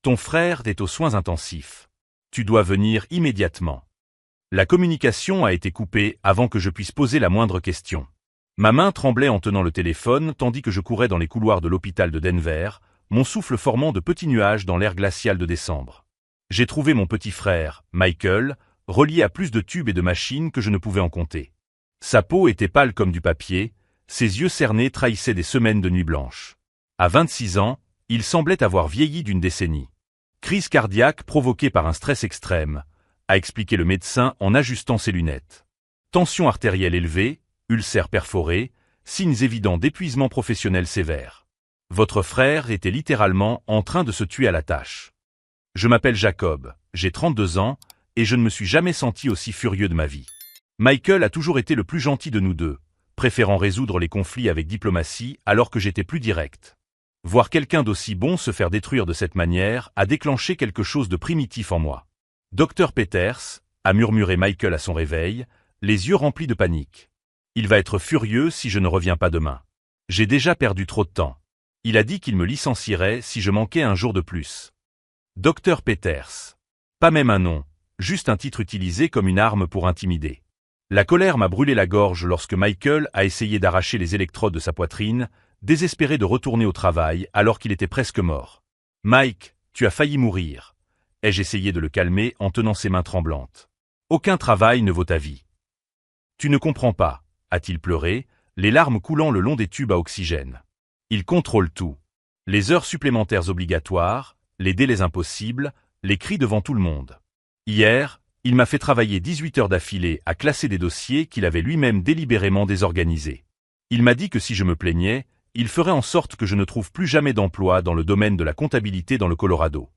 Ton frère est aux soins intensifs. Tu dois venir immédiatement. La communication a été coupée avant que je puisse poser la moindre question. Ma main tremblait en tenant le téléphone tandis que je courais dans les couloirs de l'hôpital de Denver, mon souffle formant de petits nuages dans l'air glacial de décembre. J'ai trouvé mon petit frère, Michael, relié à plus de tubes et de machines que je ne pouvais en compter. Sa peau était pâle comme du papier, ses yeux cernés trahissaient des semaines de nuit blanche. À 26 ans, il semblait avoir vieilli d'une décennie. Crise cardiaque provoquée par un stress extrême, a expliqué le médecin en ajustant ses lunettes. Tension artérielle élevée, ulcère perforé, signes évidents d'épuisement professionnel sévère. Votre frère était littéralement en train de se tuer à la tâche. Je m'appelle Jacob, j'ai 32 ans, et je ne me suis jamais senti aussi furieux de ma vie. Michael a toujours été le plus gentil de nous deux, préférant résoudre les conflits avec diplomatie alors que j'étais plus direct. Voir quelqu'un d'aussi bon se faire détruire de cette manière a déclenché quelque chose de primitif en moi. Dr Peters, a murmuré Michael à son réveil, les yeux remplis de panique. Il va être furieux si je ne reviens pas demain. J'ai déjà perdu trop de temps. Il a dit qu'il me licencierait si je manquais un jour de plus. Dr Peters. Pas même un nom, juste un titre utilisé comme une arme pour intimider. La colère m'a brûlé la gorge lorsque Michael a essayé d'arracher les électrodes de sa poitrine, désespéré de retourner au travail alors qu'il était presque mort. « Mike, tu as failli mourir », ai-je essayé de le calmer en tenant ses mains tremblantes. « Aucun travail ne vaut ta vie. »« Tu ne comprends pas », a-t-il pleuré, les larmes coulant le long des tubes à oxygène. Il contrôle tout. Les heures supplémentaires obligatoires, les délais impossibles, les cris devant tout le monde. Hier, il m'a fait travailler 18 heures d'affilée à classer des dossiers qu'il avait lui-même délibérément désorganisés. Il m'a dit que si je me plaignais, il ferait en sorte que je ne trouve plus jamais d'emploi dans le domaine de la comptabilité dans le Colorado.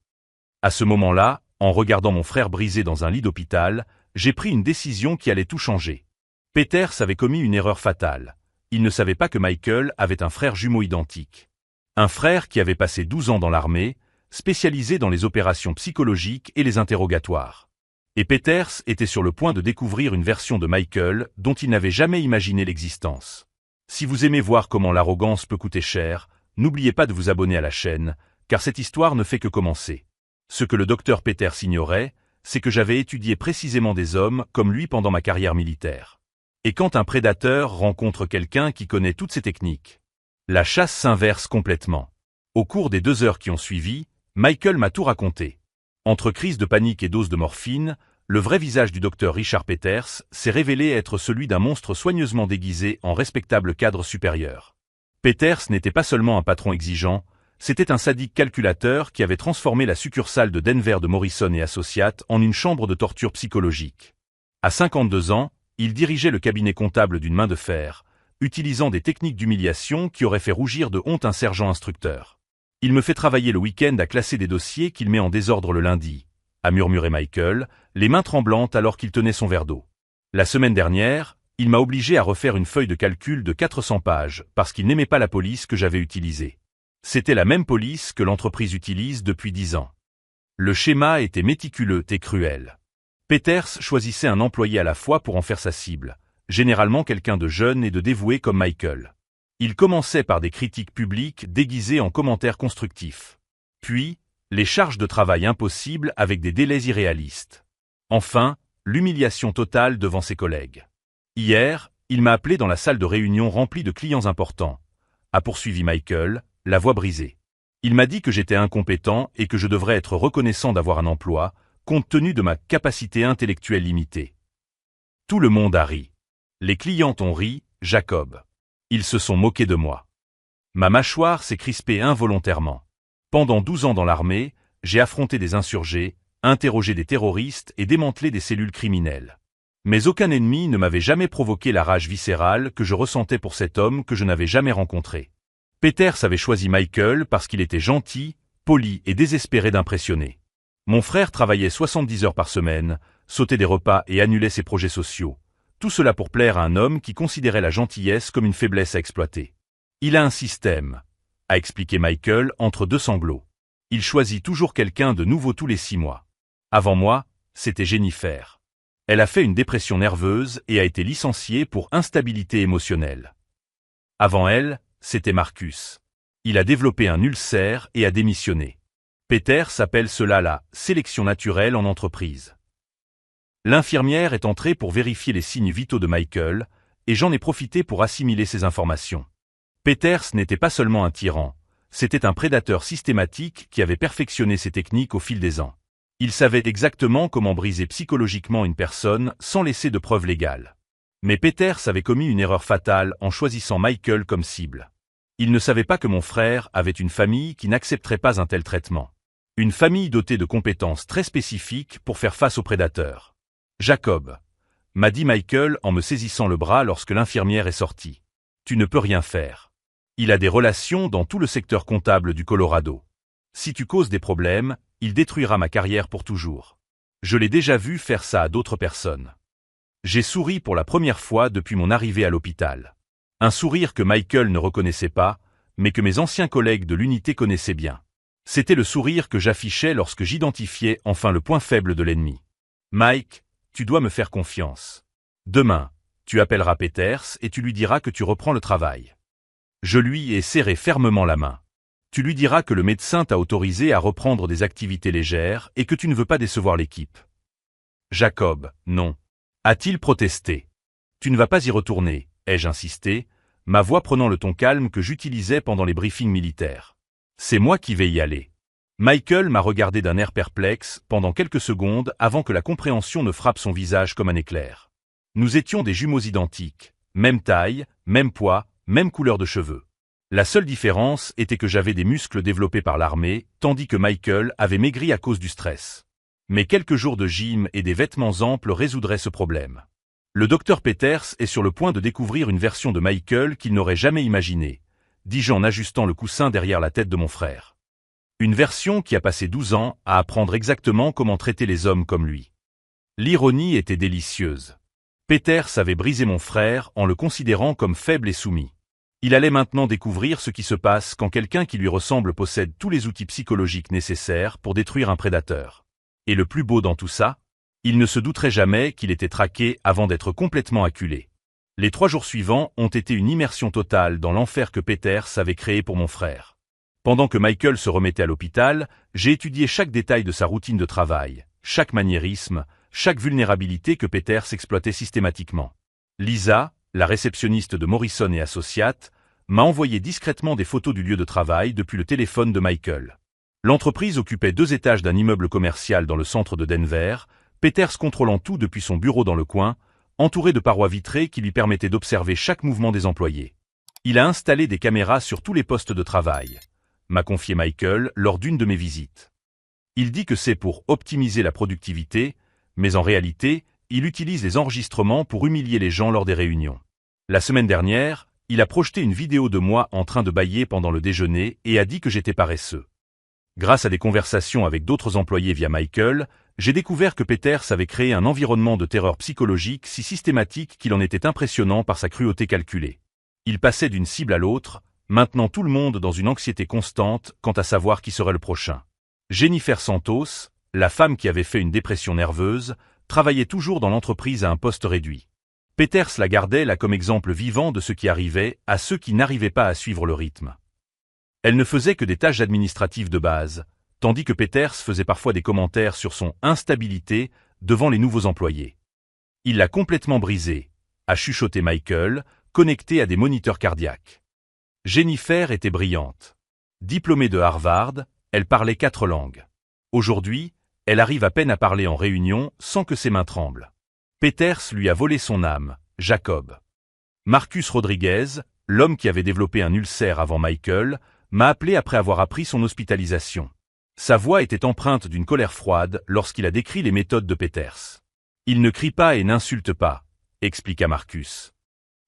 À ce moment-là, en regardant mon frère brisé dans un lit d'hôpital, j'ai pris une décision qui allait tout changer. Peters avait commis une erreur fatale. Il ne savait pas que Michael avait un frère jumeau identique. Un frère qui avait passé 12 ans dans l'armée, spécialisé dans les opérations psychologiques et les interrogatoires. Et Peters était sur le point de découvrir une version de Michael dont il n'avait jamais imaginé l'existence. Si vous aimez voir comment l'arrogance peut coûter cher, n'oubliez pas de vous abonner à la chaîne, car cette histoire ne fait que commencer. Ce que le docteur Peters ignorait, c'est que j'avais étudié précisément des hommes comme lui pendant ma carrière militaire. Et quand un prédateur rencontre quelqu'un qui connaît toutes ces techniques, la chasse s'inverse complètement. Au cours des 2 heures qui ont suivi, Michael m'a tout raconté. Entre crise de panique et dose de morphine, le vrai visage du docteur Richard Peters s'est révélé être celui d'un monstre soigneusement déguisé en respectable cadre supérieur. Peters n'était pas seulement un patron exigeant, c'était un sadique calculateur qui avait transformé la succursale de Denver de Morrison et Associates en une chambre de torture psychologique. À 52 ans, il dirigeait le cabinet comptable d'une main de fer, utilisant des techniques d'humiliation qui auraient fait rougir de honte un sergent instructeur. Il me fait travailler le week-end à classer des dossiers qu'il met en désordre le lundi, a murmuré Michael, les mains tremblantes alors qu'il tenait son verre d'eau. La semaine dernière, il m'a obligé à refaire une feuille de calcul de 400 pages parce qu'il n'aimait pas la police que j'avais utilisée. C'était la même police que l'entreprise utilise depuis 10 ans. Le schéma était méticuleux et cruel. Peters choisissait un employé à la fois pour en faire sa cible, généralement quelqu'un de jeune et de dévoué comme Michael. Il commençait par des critiques publiques déguisées en commentaires constructifs. Puis, les charges de travail impossibles avec des délais irréalistes. Enfin, l'humiliation totale devant ses collègues. Hier, il m'a appelé dans la salle de réunion remplie de clients importants, a poursuivi Michael, la voix brisée. Il m'a dit que j'étais incompétent et que je devrais être reconnaissant d'avoir un emploi, compte tenu de ma capacité intellectuelle limitée. Tout le monde a ri. Les clients ont ri, Jacob. Ils se sont moqués de moi. Ma mâchoire s'est crispée involontairement. Pendant 12 ans dans l'armée, j'ai affronté des insurgés, interrogé des terroristes et démantelé des cellules criminelles. Mais aucun ennemi ne m'avait jamais provoqué la rage viscérale que je ressentais pour cet homme que je n'avais jamais rencontré. Peters avait choisi Michael parce qu'il était gentil, poli et désespéré d'impressionner. Mon frère travaillait 70 heures par semaine, sautait des repas et annulait ses projets sociaux. Tout cela pour plaire à un homme qui considérait la gentillesse comme une faiblesse à exploiter. Il a un système, a expliqué Michael entre 2 sanglots. Il choisit toujours quelqu'un de nouveau tous les 6 mois. Avant moi, c'était Jennifer. Elle a fait une dépression nerveuse et a été licenciée pour instabilité émotionnelle. Avant elle, c'était Marcus. Il a développé un ulcère et a démissionné. Peters appelle cela la sélection naturelle en entreprise. L'infirmière est entrée pour vérifier les signes vitaux de Michael, et j'en ai profité pour assimiler ces informations. Peters n'était pas seulement un tyran, c'était un prédateur systématique qui avait perfectionné ses techniques au fil des ans. Il savait exactement comment briser psychologiquement une personne sans laisser de preuves légales. Mais Peters avait commis une erreur fatale en choisissant Michael comme cible. Il ne savait pas que mon frère avait une famille qui n'accepterait pas un tel traitement. Une famille dotée de compétences très spécifiques pour faire face aux prédateurs. Jacob, m'a dit Michael en me saisissant le bras lorsque l'infirmière est sortie. Tu ne peux rien faire. Il a des relations dans tout le secteur comptable du Colorado. Si tu causes des problèmes, il détruira ma carrière pour toujours. Je l'ai déjà vu faire ça à d'autres personnes. J'ai souri pour la première fois depuis mon arrivée à l'hôpital. Un sourire que Michael ne reconnaissait pas, mais que mes anciens collègues de l'unité connaissaient bien. C'était le sourire que j'affichais lorsque j'identifiais enfin le point faible de l'ennemi. Mike, tu dois me faire confiance. Demain, tu appelleras Peters et tu lui diras que tu reprends le travail. Je lui ai serré fermement la main. Tu lui diras que le médecin t'a autorisé à reprendre des activités légères et que tu ne veux pas décevoir l'équipe. Jacob, non. A-t-il protesté? Tu ne vas pas y retourner, ai-je insisté, ma voix prenant le ton calme que j'utilisais pendant les briefings militaires. C'est moi qui vais y aller. Michael m'a regardé d'un air perplexe pendant quelques secondes avant que la compréhension ne frappe son visage comme un éclair. Nous étions des jumeaux identiques, même taille, même poids, même couleur de cheveux. La seule différence était que j'avais des muscles développés par l'armée, tandis que Michael avait maigri à cause du stress. Mais quelques jours de gym et des vêtements amples résoudraient ce problème. Le docteur Peters est sur le point de découvrir une version de Michael qu'il n'aurait jamais imaginée, dis-je en ajustant le coussin derrière la tête de mon frère. Une version qui a passé 12 ans à apprendre exactement comment traiter les hommes comme lui. L'ironie était délicieuse. Peters avait brisé mon frère en le considérant comme faible et soumis. Il allait maintenant découvrir ce qui se passe quand quelqu'un qui lui ressemble possède tous les outils psychologiques nécessaires pour détruire un prédateur. Et le plus beau dans tout ça, il ne se douterait jamais qu'il était traqué avant d'être complètement acculé. Les 3 jours suivants ont été une immersion totale dans l'enfer que Peters avait créé pour mon frère. Pendant que Michael se remettait à l'hôpital, j'ai étudié chaque détail de sa routine de travail, chaque maniérisme, chaque vulnérabilité que Peters exploitait systématiquement. Lisa, la réceptionniste de Morrison et Associates, m'a envoyé discrètement des photos du lieu de travail depuis le téléphone de Michael. L'entreprise occupait 2 étages d'un immeuble commercial dans le centre de Denver, Peters contrôlant tout depuis son bureau dans le coin, entouré de parois vitrées qui lui permettaient d'observer chaque mouvement des employés. Il a installé des caméras sur tous les postes de travail, m'a confié Michael lors d'une de mes visites. Il dit que c'est pour optimiser la productivité, mais en réalité, il utilise les enregistrements pour humilier les gens lors des réunions. La semaine dernière, il a projeté une vidéo de moi en train de bâiller pendant le déjeuner et a dit que j'étais paresseux. Grâce à des conversations avec d'autres employés via Michael, j'ai découvert que Peters avait créé un environnement de terreur psychologique si systématique qu'il en était impressionnant par sa cruauté calculée. Il passait d'une cible à l'autre, maintenant tout le monde dans une anxiété constante quant à savoir qui serait le prochain. Jennifer Santos, la femme qui avait fait une dépression nerveuse, travaillait toujours dans l'entreprise à un poste réduit. Peters la gardait là comme exemple vivant de ce qui arrivait à ceux qui n'arrivaient pas à suivre le rythme. Elle ne faisait que des tâches administratives de base, tandis que Peters faisait parfois des commentaires sur son instabilité devant les nouveaux employés. Il l'a complètement brisée, a chuchoté Michael, connecté à des moniteurs cardiaques. Jennifer était brillante. Diplômée de Harvard, elle parlait 4 langues. Aujourd'hui, elle arrive à peine à parler en réunion sans que ses mains tremblent. Peters lui a volé son âme, Jacob. Marcus Rodriguez, l'homme qui avait développé un ulcère avant Michael, m'a appelé après avoir appris son hospitalisation. Sa voix était empreinte d'une colère froide lorsqu'il a décrit les méthodes de Peters. Il ne crie pas et n'insulte pas, expliqua Marcus.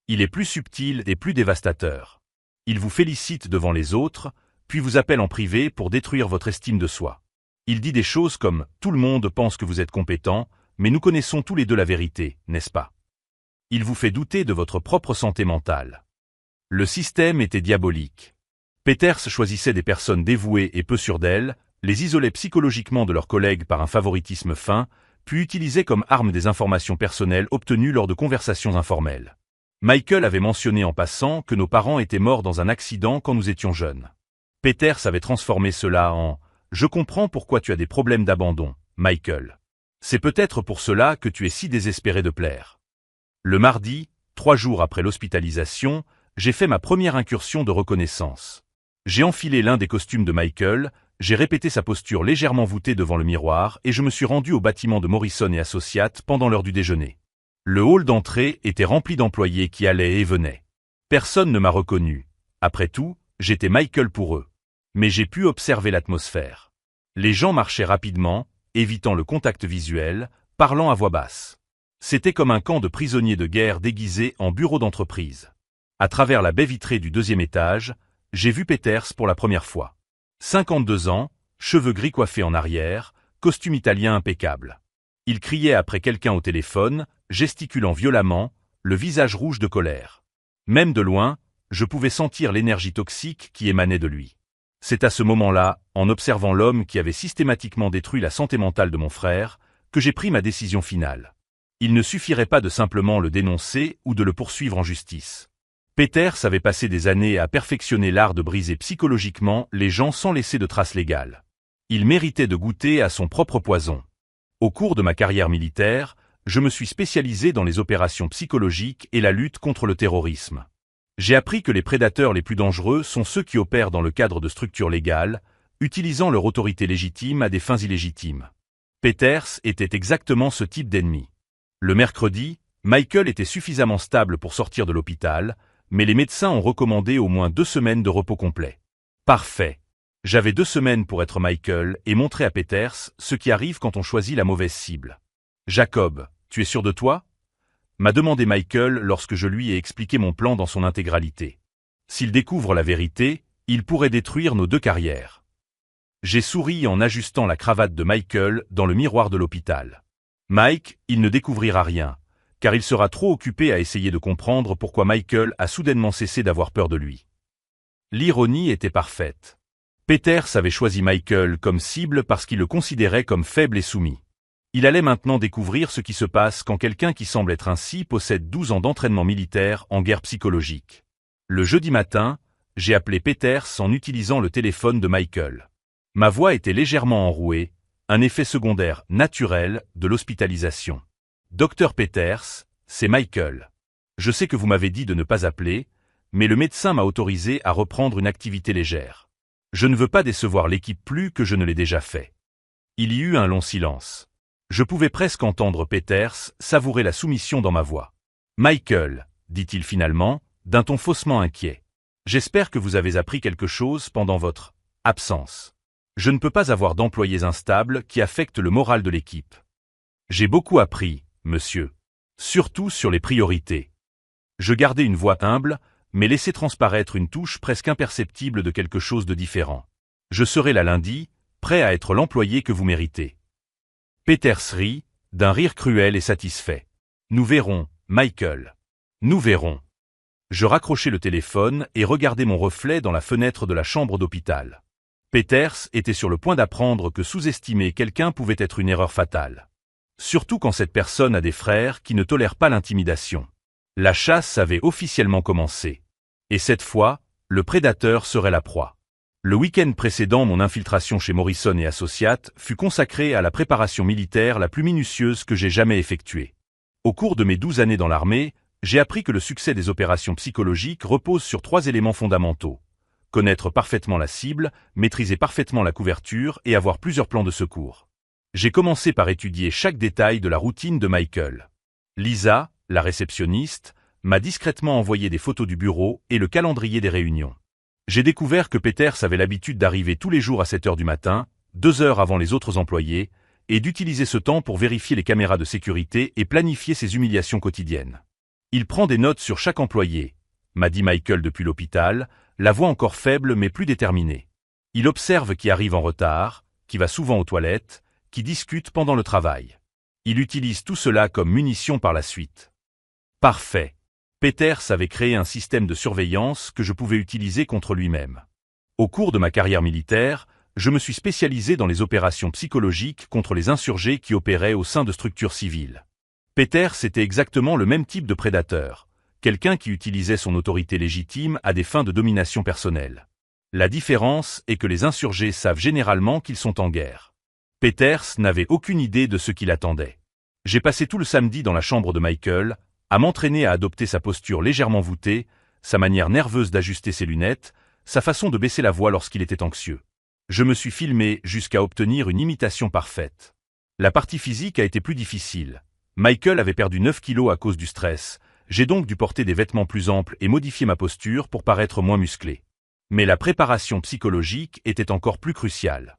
Il est plus subtil et plus dévastateur. Il vous félicite devant les autres, puis vous appelle en privé pour détruire votre estime de soi. Il dit des choses comme « Tout le monde pense que vous êtes compétent, mais nous connaissons tous les deux la vérité, n'est-ce pas ?» Il vous fait douter de votre propre santé mentale. Le système était diabolique. Peters choisissait des personnes dévouées et peu sûres d'elles, les isolait psychologiquement de leurs collègues par un favoritisme fin, puis utilisait comme arme des informations personnelles obtenues lors de conversations informelles. Michael avait mentionné en passant que nos parents étaient morts dans un accident quand nous étions jeunes. Peters avait transformé cela en je comprends pourquoi tu as des problèmes d'abandon, Michael. C'est peut-être pour cela que tu es si désespéré de plaire. Le mardi, 3 jours après l'hospitalisation, j'ai fait ma première incursion de reconnaissance. J'ai enfilé l'un des costumes de Michael, j'ai répété sa posture légèrement voûtée devant le miroir et je me suis rendu au bâtiment de Morrison et Associates pendant l'heure du déjeuner. Le hall d'entrée était rempli d'employés qui allaient et venaient. Personne ne m'a reconnu. Après tout, j'étais Michael pour eux. Mais j'ai pu observer l'atmosphère. Les gens marchaient rapidement, évitant le contact visuel, parlant à voix basse. C'était comme un camp de prisonniers de guerre déguisés en bureau d'entreprise. À travers la baie vitrée du 2e étage, j'ai vu Peters pour la première fois. 52 ans, cheveux gris coiffés en arrière, costume italien impeccable. Il criait après quelqu'un au téléphone, gesticulant violemment, le visage rouge de colère. Même de loin, je pouvais sentir l'énergie toxique qui émanait de lui. C'est à ce moment-là, en observant l'homme qui avait systématiquement détruit la santé mentale de mon frère, que j'ai pris ma décision finale. Il ne suffirait pas de simplement le dénoncer ou de le poursuivre en justice. Peters avait passé des années à perfectionner l'art de briser psychologiquement les gens sans laisser de traces légales. Il méritait de goûter à son propre poison. Au cours de ma carrière militaire, je me suis spécialisé dans les opérations psychologiques et la lutte contre le terrorisme. J'ai appris que les prédateurs les plus dangereux sont ceux qui opèrent dans le cadre de structures légales, utilisant leur autorité légitime à des fins illégitimes. Peters était exactement ce type d'ennemi. Le mercredi, Michael était suffisamment stable pour sortir de l'hôpital, mais les médecins ont recommandé au moins 2 semaines de repos complet. Parfait. J'avais 2 semaines pour être Michael et montrer à Peters ce qui arrive quand on choisit la mauvaise cible. « Jacob, tu es sûr de toi ?» m'a demandé Michael lorsque je lui ai expliqué mon plan dans son intégralité. S'il découvre la vérité, il pourrait détruire nos 2 carrières. J'ai souri en ajustant la cravate de Michael dans le miroir de l'hôpital. Mike, il ne découvrira rien, car il sera trop occupé à essayer de comprendre pourquoi Michael a soudainement cessé d'avoir peur de lui. L'ironie était parfaite. Peters avait choisi Michael comme cible parce qu'il le considérait comme faible et soumis. Il allait maintenant découvrir ce qui se passe quand quelqu'un qui semble être ainsi possède 12 ans d'entraînement militaire en guerre psychologique. Le jeudi matin, j'ai appelé Peters en utilisant le téléphone de Michael. Ma voix était légèrement enrouée, un effet secondaire naturel de l'hospitalisation. « Docteur Peters, c'est Michael. Je sais que vous m'avez dit de ne pas appeler, mais le médecin m'a autorisé à reprendre une activité légère. Je ne veux pas décevoir l'équipe plus que je ne l'ai déjà fait. » Il y eut un long silence. Je pouvais presque entendre Peters savourer la soumission dans ma voix. « Michael, dit-il finalement, d'un ton faussement inquiet. J'espère que vous avez appris quelque chose pendant votre absence. Je ne peux pas avoir d'employés instables qui affectent le moral de l'équipe. J'ai beaucoup appris, monsieur. Surtout sur les priorités. Je gardais une voix humble, mais laissais transparaître une touche presque imperceptible de quelque chose de différent. Je serai là lundi, prêt à être l'employé que vous méritez. Peters rit, d'un rire cruel et satisfait. Nous verrons, Michael. Nous verrons. Je raccrochai le téléphone et regardai mon reflet dans la fenêtre de la chambre d'hôpital. Peters était sur le point d'apprendre que sous-estimer quelqu'un pouvait être une erreur fatale. Surtout quand cette personne a des frères qui ne tolèrent pas l'intimidation. La chasse avait officiellement commencé. Et cette fois, le prédateur serait la proie. Le week-end précédant mon infiltration chez Morrison et Associates fut consacré à la préparation militaire la plus minutieuse que j'ai jamais effectuée. Au cours de mes 12 années dans l'armée, j'ai appris que le succès des opérations psychologiques repose sur 3 éléments fondamentaux. Connaître parfaitement la cible, maîtriser parfaitement la couverture et avoir plusieurs plans de secours. J'ai commencé par étudier chaque détail de la routine de Michael. Lisa, la réceptionniste, m'a discrètement envoyé des photos du bureau et le calendrier des réunions. J'ai découvert que Peters avait l'habitude d'arriver tous les jours à 7 heures du matin, 2 heures avant les autres employés, et d'utiliser ce temps pour vérifier les caméras de sécurité et planifier ses humiliations quotidiennes. Il prend des notes sur chaque employé, m'a dit Michael depuis l'hôpital, la voix encore faible mais plus déterminée. Il observe qui arrive en retard, qui va souvent aux toilettes, qui discute pendant le travail. Il utilise tout cela comme munition par la suite. Parfait. Peters avait créé un système de surveillance que je pouvais utiliser contre lui-même. Au cours de ma carrière militaire, je me suis spécialisé dans les opérations psychologiques contre les insurgés qui opéraient au sein de structures civiles. Peters était exactement le même type de prédateur, quelqu'un qui utilisait son autorité légitime à des fins de domination personnelle. La différence est que les insurgés savent généralement qu'ils sont en guerre. Peters n'avait aucune idée de ce qui l'attendait. J'ai passé tout le samedi dans la chambre de Michael, à m'entraîner à adopter sa posture légèrement voûtée, sa manière nerveuse d'ajuster ses lunettes, sa façon de baisser la voix lorsqu'il était anxieux. Je me suis filmé jusqu'à obtenir une imitation parfaite. La partie physique a été plus difficile. Michael avait perdu 9 kilos à cause du stress, j'ai donc dû porter des vêtements plus amples et modifier ma posture pour paraître moins musclé. Mais la préparation psychologique était encore plus cruciale.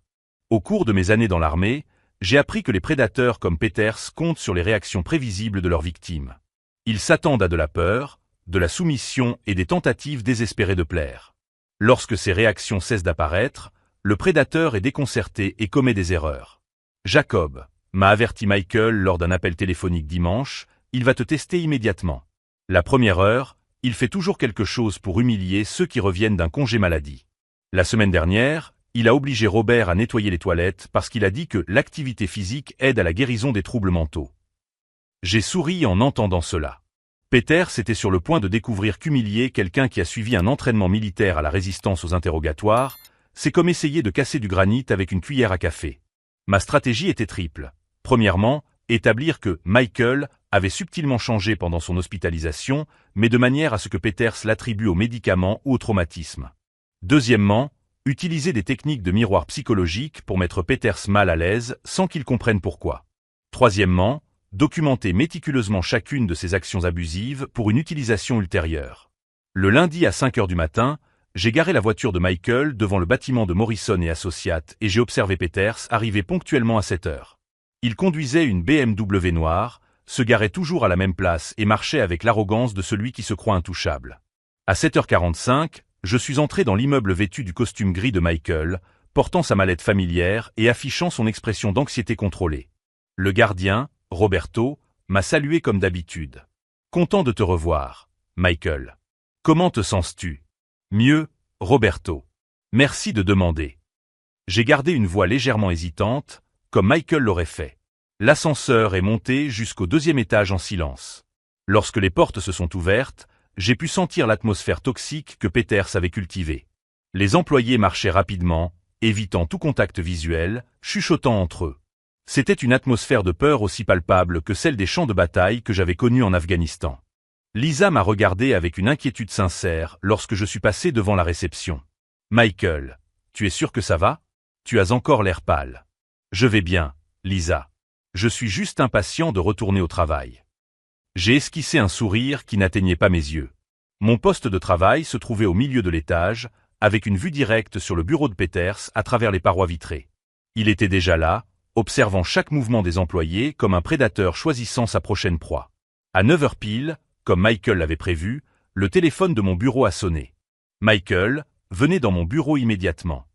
Au cours de mes années dans l'armée, j'ai appris que les prédateurs comme Peters comptent sur les réactions prévisibles de leurs victimes. Ils s'attendent à de la peur, de la soumission et des tentatives désespérées de plaire. Lorsque ces réactions cessent d'apparaître, le prédateur est déconcerté et commet des erreurs. Jacob, m'a averti Michael lors d'un appel téléphonique dimanche, il va te tester immédiatement. La première heure, il fait toujours quelque chose pour humilier ceux qui reviennent d'un congé maladie. La semaine dernière, il a obligé Robert à nettoyer les toilettes parce qu'il a dit que l'activité physique aide à la guérison des troubles mentaux. J'ai souri en entendant cela. Peters était sur le point de découvrir qu'humilier quelqu'un qui a suivi un entraînement militaire à la résistance aux interrogatoires, c'est comme essayer de casser du granit avec une cuillère à café. Ma stratégie était triple. Premièrement, établir que Michael avait subtilement changé pendant son hospitalisation, mais de manière à ce que Peters l'attribue aux médicaments ou au traumatisme. Deuxièmement, utiliser des techniques de miroir psychologique pour mettre Peters mal à l'aise sans qu'il comprenne pourquoi. Troisièmement, documenter méticuleusement chacune de ses actions abusives pour une utilisation ultérieure. Le lundi à 5 heures du matin, j'ai garé la voiture de Michael devant le bâtiment de Morrison et Associates et j'ai observé Peters arriver ponctuellement à 7 heures. Il conduisait une BMW noire, se garait toujours à la même place et marchait avec l'arrogance de celui qui se croit intouchable. À 7h45, je suis entré dans l'immeuble vêtu du costume gris de Michael, portant sa mallette familière et affichant son expression d'anxiété contrôlée. Le gardien, Roberto, m'a salué comme d'habitude. Content de te revoir, Michael. Comment te sens-tu? Mieux, Roberto. Merci de demander. J'ai gardé une voix légèrement hésitante, comme Michael l'aurait fait. L'ascenseur est monté jusqu'au 2e étage en silence. Lorsque les portes se sont ouvertes, j'ai pu sentir l'atmosphère toxique que Peters avait cultivée. Les employés marchaient rapidement, évitant tout contact visuel, chuchotant entre eux. C'était une atmosphère de peur aussi palpable que celle des champs de bataille que j'avais connus en Afghanistan. Lisa m'a regardé avec une inquiétude sincère lorsque je suis passé devant la réception. « Michael, tu es sûr que ça va? Tu as encore l'air pâle. »« Je vais bien, Lisa. Je suis juste impatient de retourner au travail. » J'ai esquissé un sourire qui n'atteignait pas mes yeux. Mon poste de travail se trouvait au milieu de l'étage, avec une vue directe sur le bureau de Peters à travers les parois vitrées. Il était déjà là, observant chaque mouvement des employés comme un prédateur choisissant sa prochaine proie. À 9h pile, comme Michael l'avait prévu, le téléphone de mon bureau a sonné. « Michael, venez dans mon bureau immédiatement. »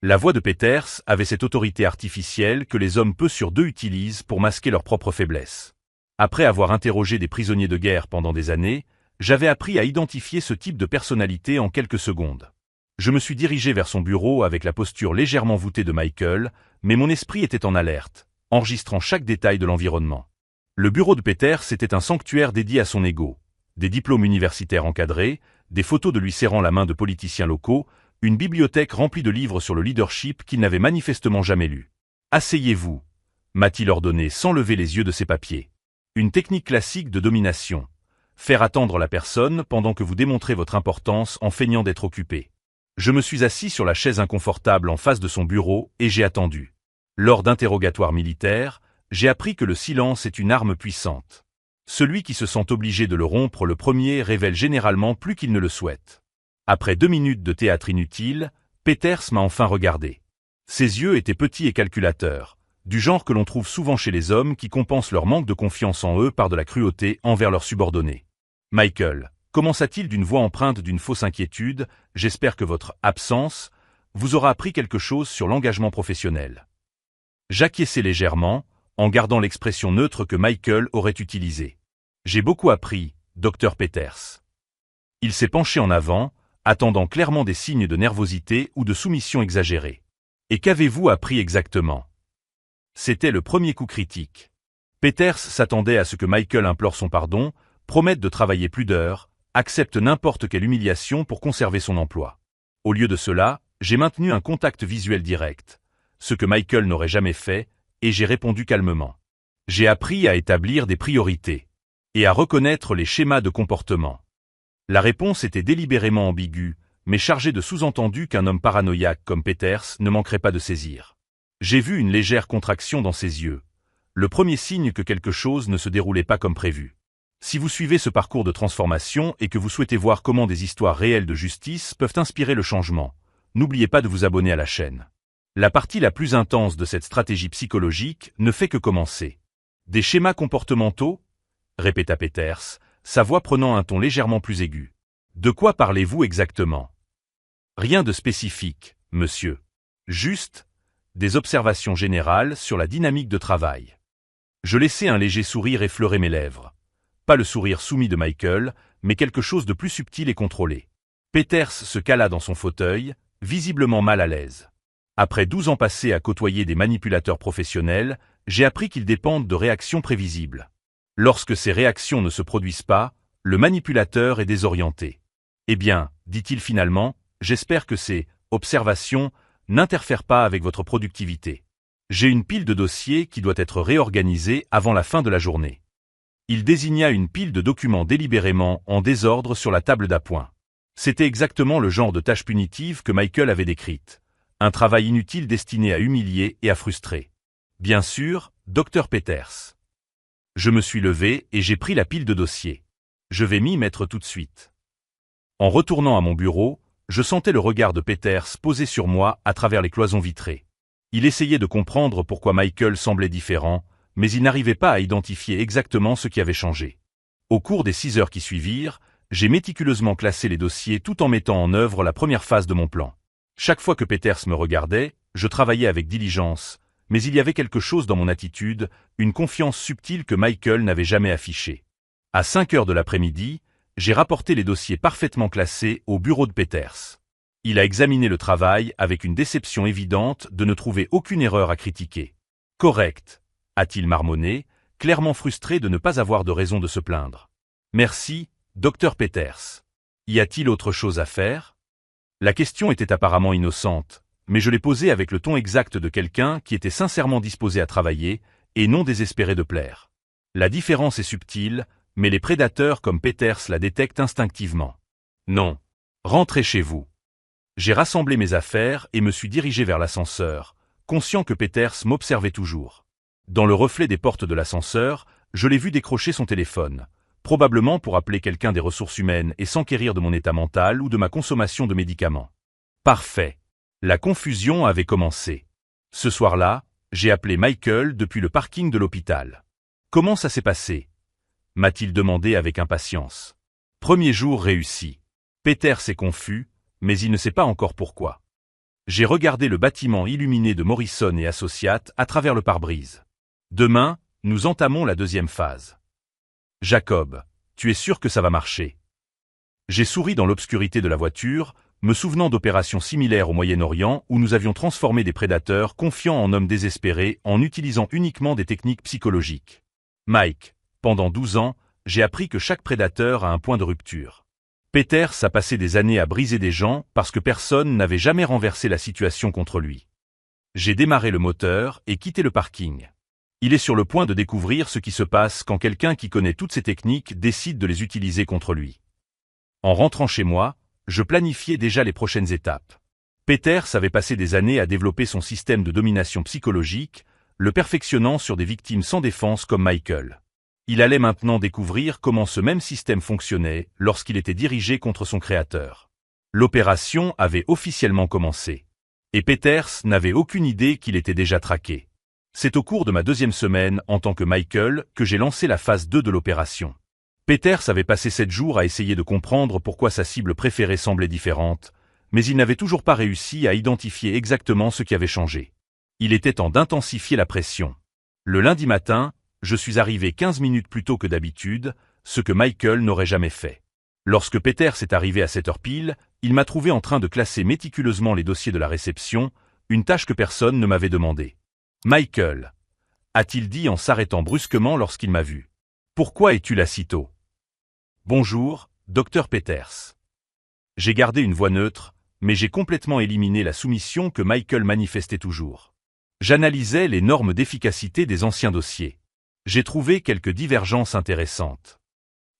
La voix de Peters avait cette autorité artificielle que les hommes peu sur d'eux utilisent pour masquer leurs propres faiblesses. Après avoir interrogé des prisonniers de guerre pendant des années, j'avais appris à identifier ce type de personnalité en quelques secondes. Je me suis dirigé vers son bureau avec la posture légèrement voûtée de Michael, mais mon esprit était en alerte, enregistrant chaque détail de l'environnement. Le bureau de Peters était un sanctuaire dédié à son ego. Des diplômes universitaires encadrés, des photos de lui serrant la main de politiciens locaux, une bibliothèque remplie de livres sur le leadership qu'il n'avait manifestement jamais lus. « Asseyez-vous » m'a-t-il ordonné sans lever les yeux de ses papiers. Une technique classique de domination. Faire attendre la personne pendant que vous démontrez votre importance en feignant d'être occupé. Je me suis assis sur la chaise inconfortable en face de son bureau et j'ai attendu. Lors d'interrogatoires militaires, j'ai appris que le silence est une arme puissante. Celui qui se sent obligé de le rompre le premier révèle généralement plus qu'il ne le souhaite. Après 2 minutes de théâtre inutile, Peters m'a enfin regardé. Ses yeux étaient petits et calculateurs, du genre que l'on trouve souvent chez les hommes qui compensent leur manque de confiance en eux par de la cruauté envers leurs subordonnés. « Michael » commença-t-il d'une voix empreinte d'une fausse inquiétude, « j'espère que votre absence vous aura appris quelque chose sur l'engagement professionnel. » J'acquiesçai légèrement, en gardant l'expression neutre que Michael aurait utilisée. « J'ai beaucoup appris, Dr Peters. » Il s'est penché en avant, attendant clairement des signes de nervosité ou de soumission exagérée. « Et qu'avez-vous appris exactement ?» C'était le premier coup critique. Peters s'attendait à ce que Michael implore son pardon, promette de travailler plus d'heures, accepte n'importe quelle humiliation pour conserver son emploi. Au lieu de cela, j'ai maintenu un contact visuel direct, ce que Michael n'aurait jamais fait, et j'ai répondu calmement. J'ai appris à établir des priorités et à reconnaître les schémas de comportement. La réponse était délibérément ambiguë, mais chargée de sous-entendus qu'un homme paranoïaque comme Peters ne manquerait pas de saisir. J'ai vu une légère contraction dans ses yeux, le premier signe que quelque chose ne se déroulait pas comme prévu. Si vous suivez ce parcours de transformation et que vous souhaitez voir comment des histoires réelles de justice peuvent inspirer le changement, n'oubliez pas de vous abonner à la chaîne. La partie la plus intense de cette stratégie psychologique ne fait que commencer. Des schémas comportementaux ? Répéta Peters, sa voix prenant un ton légèrement plus aigu. De quoi parlez-vous exactement? Rien de spécifique, monsieur. Juste des observations générales sur la dynamique de travail. Je laissai un léger sourire effleurer mes lèvres. Pas le sourire soumis de Michael, mais quelque chose de plus subtil et contrôlé. Peters se cala dans son fauteuil, visiblement mal à l'aise. Après 12 ans passés à côtoyer des manipulateurs professionnels, j'ai appris qu'ils dépendent de réactions prévisibles. Lorsque ces réactions ne se produisent pas, le manipulateur est désorienté. Eh bien, dit-il finalement, j'espère que ces observations n'interfèrent pas avec votre productivité. J'ai une pile de dossiers qui doit être réorganisée avant la fin de la journée. Il désigna une pile de documents délibérément en désordre sur la table d'appoint. C'était exactement le genre de tâche punitive que Michael avait décrite. Un travail inutile destiné à humilier et à frustrer. Bien sûr, Dr Peters. Je me suis levé et j'ai pris la pile de dossiers. Je vais m'y mettre tout de suite. En retournant à mon bureau, je sentais le regard de Peters posé sur moi à travers les cloisons vitrées. Il essayait de comprendre pourquoi Michael semblait différent, mais il n'arrivait pas à identifier exactement ce qui avait changé. Au cours des 6 heures qui suivirent, j'ai méticuleusement classé les dossiers tout en mettant en œuvre la première phase de mon plan. Chaque fois que Peters me regardait, je travaillais avec diligence, mais il y avait quelque chose dans mon attitude, une confiance subtile que Michael n'avait jamais affichée. À 5 heures de l'après-midi, j'ai rapporté les dossiers parfaitement classés au bureau de Peters. Il a examiné le travail avec une déception évidente de ne trouver aucune erreur à critiquer. Correct, a-t-il marmonné, clairement frustré de ne pas avoir de raison de se plaindre. Merci, Dr Peters. Y a-t-il autre chose à faire? La question était apparemment innocente, mais je l'ai posée avec le ton exact de quelqu'un qui était sincèrement disposé à travailler et non désespéré de plaire. La différence est subtile, mais les prédateurs comme Peters la détectent instinctivement. Non. Rentrez chez vous. J'ai rassemblé mes affaires et me suis dirigé vers l'ascenseur, conscient que Peters m'observait toujours. Dans le reflet des portes de l'ascenseur, je l'ai vu décrocher son téléphone, probablement pour appeler quelqu'un des ressources humaines et s'enquérir de mon état mental ou de ma consommation de médicaments. Parfait. La confusion avait commencé. Ce soir-là, j'ai appelé Michael depuis le parking de l'hôpital. Comment ça s'est passé? M'a-t-il demandé avec impatience. Premier jour réussi. Peters est confus, mais il ne sait pas encore pourquoi. J'ai regardé le bâtiment illuminé de Morrison et Associates à travers le pare-brise. Demain, nous entamons la deuxième phase. Jacob, tu es sûr que ça va marcher? J'ai souri dans l'obscurité de la voiture, me souvenant d'opérations similaires au Moyen-Orient où nous avions transformé des prédateurs confiants en hommes désespérés en utilisant uniquement des techniques psychologiques. Mike, pendant 12 ans, j'ai appris que chaque prédateur a un point de rupture. Peters a passé des années à briser des gens parce que personne n'avait jamais renversé la situation contre lui. J'ai démarré le moteur et quitté le parking. Il est sur le point de découvrir ce qui se passe quand quelqu'un qui connaît toutes ces techniques décide de les utiliser contre lui. En rentrant chez moi, je planifiais déjà les prochaines étapes. Peters avait passé des années à développer son système de domination psychologique, le perfectionnant sur des victimes sans défense comme Michael. Il allait maintenant découvrir comment ce même système fonctionnait lorsqu'il était dirigé contre son créateur. L'opération avait officiellement commencé. Et Peters n'avait aucune idée qu'il était déjà traqué. C'est au cours de ma 2e semaine en tant que Michael que j'ai lancé la phase 2 de l'opération. Peters avait passé 7 jours à essayer de comprendre pourquoi sa cible préférée semblait différente, mais il n'avait toujours pas réussi à identifier exactement ce qui avait changé. Il était temps d'intensifier la pression. Le lundi matin, je suis arrivé 15 minutes plus tôt que d'habitude, ce que Michael n'aurait jamais fait. Lorsque Peters est arrivé à 7 heures pile, il m'a trouvé en train de classer méticuleusement les dossiers de la réception, une tâche que personne ne m'avait demandé. « Michael » a-t-il dit en s'arrêtant brusquement lorsqu'il m'a vu. « Pourquoi es-tu là si tôt ?»« Bonjour, Dr Peters. » J'ai gardé une voix neutre, mais j'ai complètement éliminé la soumission que Michael manifestait toujours. J'analysais les normes d'efficacité des anciens dossiers. J'ai trouvé quelques divergences intéressantes.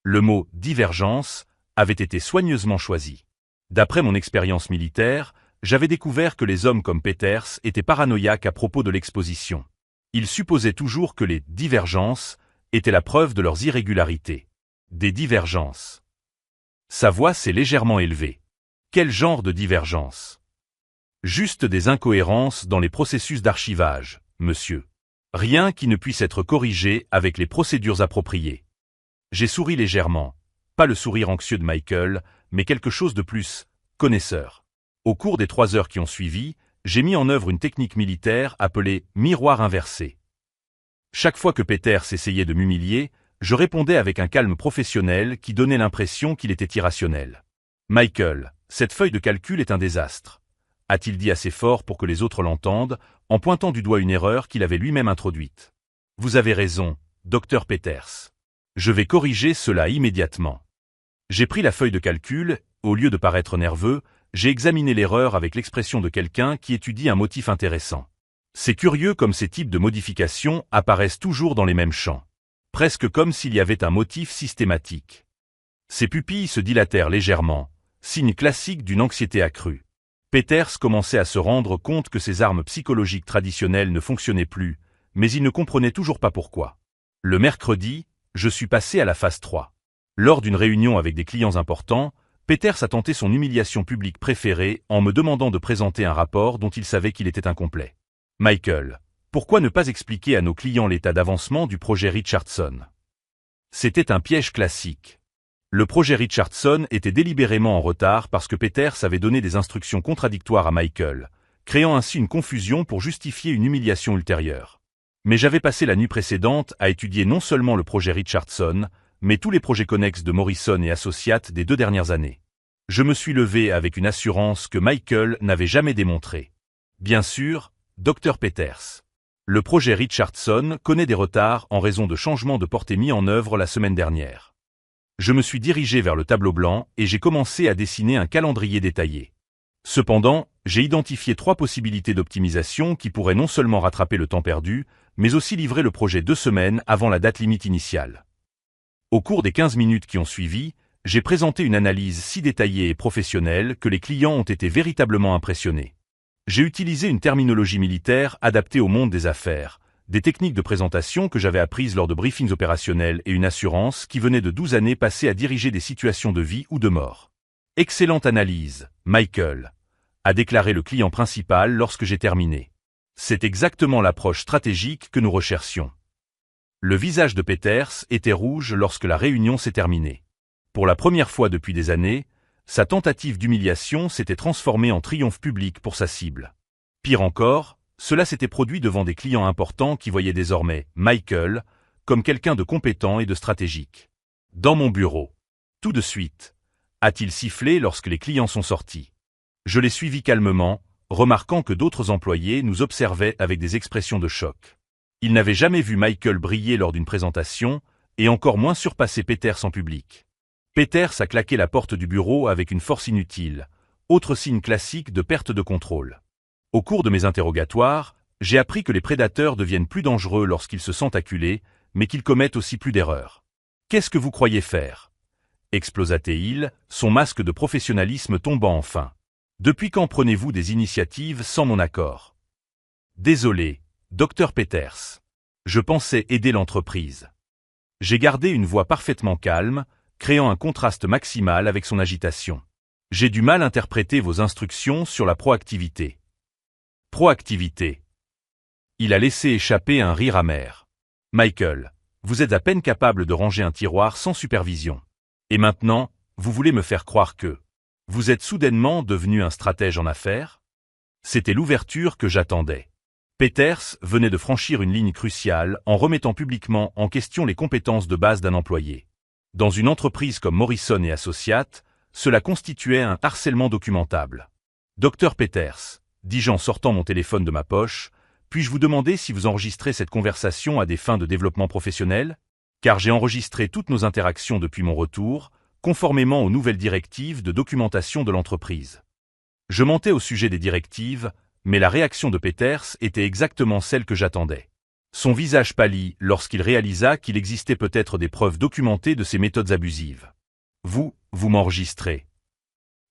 Le mot « divergence » avait été soigneusement choisi. D'après mon expérience militaire, j'avais découvert que les hommes comme Peters étaient paranoïaques à propos de l'exposition. Ils supposaient toujours que les « divergences » étaient la preuve de leurs irrégularités. Des divergences. Sa voix s'est légèrement élevée. Quel genre de divergence? Juste des incohérences dans les processus d'archivage, monsieur. Rien qui ne puisse être corrigé avec les procédures appropriées. J'ai souri légèrement, pas le sourire anxieux de Michael, mais quelque chose de plus connaisseur. Au cours des 3 heures qui ont suivi, j'ai mis en œuvre une technique militaire appelée « miroir inversé ». Chaque fois que Peters essayait de m'humilier, je répondais avec un calme professionnel qui donnait l'impression qu'il était irrationnel. « Michael, cette feuille de calcul est un désastre », a-t-il dit assez fort pour que les autres l'entendent, en pointant du doigt une erreur qu'il avait lui-même introduite. « Vous avez raison, Dr Peters. Je vais corriger cela immédiatement. » J'ai pris la feuille de calcul, au lieu de paraître nerveux, j'ai examiné l'erreur avec l'expression de quelqu'un qui étudie un motif intéressant. C'est curieux comme ces types de modifications apparaissent toujours dans les mêmes champs. Presque comme s'il y avait un motif systématique. Ses pupilles se dilatèrent légèrement, signe classique d'une anxiété accrue. Peters commençait à se rendre compte que ses armes psychologiques traditionnelles ne fonctionnaient plus, mais il ne comprenait toujours pas pourquoi. Le mercredi, je suis passé à la phase 3. Lors d'une réunion avec des clients importants, Peters a tenté son humiliation publique préférée en me demandant de présenter un rapport dont il savait qu'il était incomplet. « Michael, pourquoi ne pas expliquer à nos clients l'état d'avancement du projet Richardson ?» C'était un piège classique. Le projet Richardson était délibérément en retard parce que Peters avait donné des instructions contradictoires à Michael, créant ainsi une confusion pour justifier une humiliation ultérieure. Mais j'avais passé la nuit précédente à étudier non seulement le projet Richardson, mais tous les projets connexes de Morrison et Associates des 2 dernières années. Je me suis levé avec une assurance que Michael n'avait jamais démontrée. Bien sûr, Dr Peters. Le projet Richardson connaît des retards en raison de changements de portée mis en œuvre la semaine dernière. Je me suis dirigé vers le tableau blanc et j'ai commencé à dessiner un calendrier détaillé. Cependant, j'ai identifié 3 possibilités d'optimisation qui pourraient non seulement rattraper le temps perdu, mais aussi livrer le projet 2 semaines avant la date limite initiale. Au cours des 15 minutes qui ont suivi, j'ai présenté une analyse si détaillée et professionnelle que les clients ont été véritablement impressionnés. J'ai utilisé une terminologie militaire adaptée au monde des affaires, des techniques de présentation que j'avais apprises lors de briefings opérationnels et une assurance qui venait de 12 années passées à diriger des situations de vie ou de mort. « Excellente analyse, Michael », a déclaré le client principal lorsque j'ai terminé. C'est exactement l'approche stratégique que nous recherchions. Le visage de Peters était rouge lorsque la réunion s'est terminée. Pour la première fois depuis des années, sa tentative d'humiliation s'était transformée en triomphe public pour sa cible. Pire encore, cela s'était produit devant des clients importants qui voyaient désormais Michael comme quelqu'un de compétent et de stratégique. Dans mon bureau. Tout de suite, a-t-il sifflé lorsque les clients sont sortis. Je l'ai suivi calmement, remarquant que d'autres employés nous observaient avec des expressions de choc. Ils n'avaient jamais vu Michael briller lors d'une présentation, et encore moins surpasser Peters en public. Peters a claqué la porte du bureau avec une force inutile, autre signe classique de perte de contrôle. Au cours de mes interrogatoires, j'ai appris que les prédateurs deviennent plus dangereux lorsqu'ils se sentent acculés, mais qu'ils commettent aussi plus d'erreurs. « Qu'est-ce que vous croyez faire » explosa-t-il, son masque de professionnalisme tombant enfin. « Depuis quand prenez-vous des initiatives sans mon accord ?»« Désolé, Dr Peters. Je pensais aider l'entreprise. » J'ai gardé une voix parfaitement calme, créant un contraste maximal avec son agitation. « J'ai du mal à interpréter vos instructions sur la proactivité. » Proactivité. Il a laissé échapper un rire amer. « Michael, vous êtes à peine capable de ranger un tiroir sans supervision. Et maintenant, vous voulez me faire croire que vous êtes soudainement devenu un stratège en affaires ?» C'était l'ouverture que j'attendais. Peters venait de franchir une ligne cruciale en remettant publiquement en question les compétences de base d'un employé. Dans une entreprise comme Morrison et Associates, cela constituait un harcèlement documentable. « Dr Peters, dis-je en sortant mon téléphone de ma poche, puis-je vous demander si vous enregistrez cette conversation à des fins de développement professionnel ? Car j'ai enregistré toutes nos interactions depuis mon retour, conformément aux nouvelles directives de documentation de l'entreprise. » Je mentais au sujet des directives, mais la réaction de Peters était exactement celle que j'attendais. Son visage pâlit lorsqu'il réalisa qu'il existait peut-être des preuves documentées de ses méthodes abusives. Vous m'enregistrez.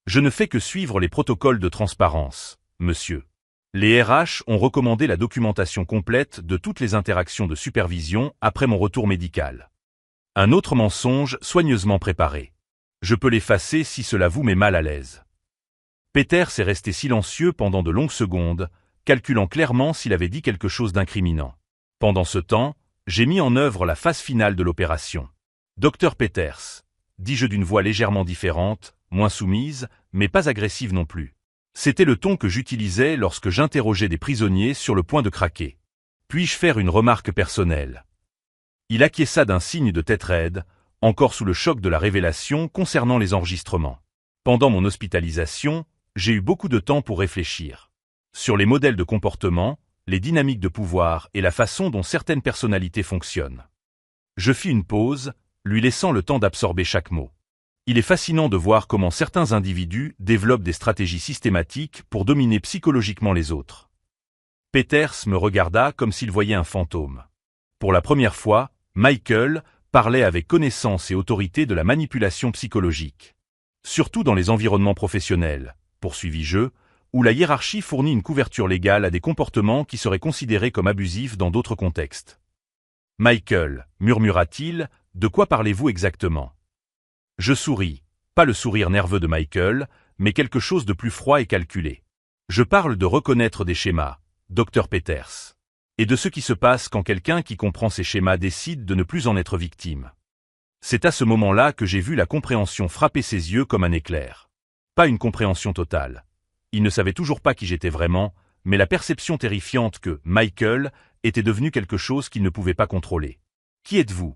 Je ne fais que suivre les protocoles de transparence, monsieur. Les RH ont recommandé la documentation complète de toutes les interactions de supervision après mon retour médical. Un autre mensonge soigneusement préparé. Je peux l'effacer si cela vous met mal à l'aise. Peters est resté silencieux pendant de longues secondes, calculant clairement s'il avait dit quelque chose d'incriminant. Pendant ce temps, j'ai mis en œuvre la phase finale de l'opération. Dr Peters, dis-je d'une voix légèrement différente, moins soumise, mais pas agressive non plus. C'était le ton que j'utilisais lorsque j'interrogeais des prisonniers sur le point de craquer. Puis-je faire une remarque personnelle? Il acquiesça d'un signe de tête raide, encore sous le choc de la révélation concernant les enregistrements. Pendant mon hospitalisation, j'ai eu beaucoup de temps pour réfléchir. Sur les modèles de comportement, les dynamiques de pouvoir et la façon dont certaines personnalités fonctionnent. Je fis une pause, lui laissant le temps d'absorber chaque mot. Il est fascinant de voir comment certains individus développent des stratégies systématiques pour dominer psychologiquement les autres. Peters me regarda comme s'il voyait un fantôme. Pour la première fois, Michael parlait avec connaissance et autorité de la manipulation psychologique. Surtout dans les environnements professionnels, poursuivis-je, où la hiérarchie fournit une couverture légale à des comportements qui seraient considérés comme abusifs dans d'autres contextes. Michael, murmura-t-il, de quoi parlez-vous exactement? Je souris, pas le sourire nerveux de Michael, mais quelque chose de plus froid et calculé. Je parle de reconnaître des schémas, Dr Peters, et de ce qui se passe quand quelqu'un qui comprend ces schémas décide de ne plus en être victime. C'est à ce moment-là que j'ai vu la compréhension frapper ses yeux comme un éclair. Pas une compréhension totale. Il ne savait toujours pas qui j'étais vraiment, mais la perception terrifiante que Michael était devenu quelque chose qu'il ne pouvait pas contrôler. « Qui êtes-vous »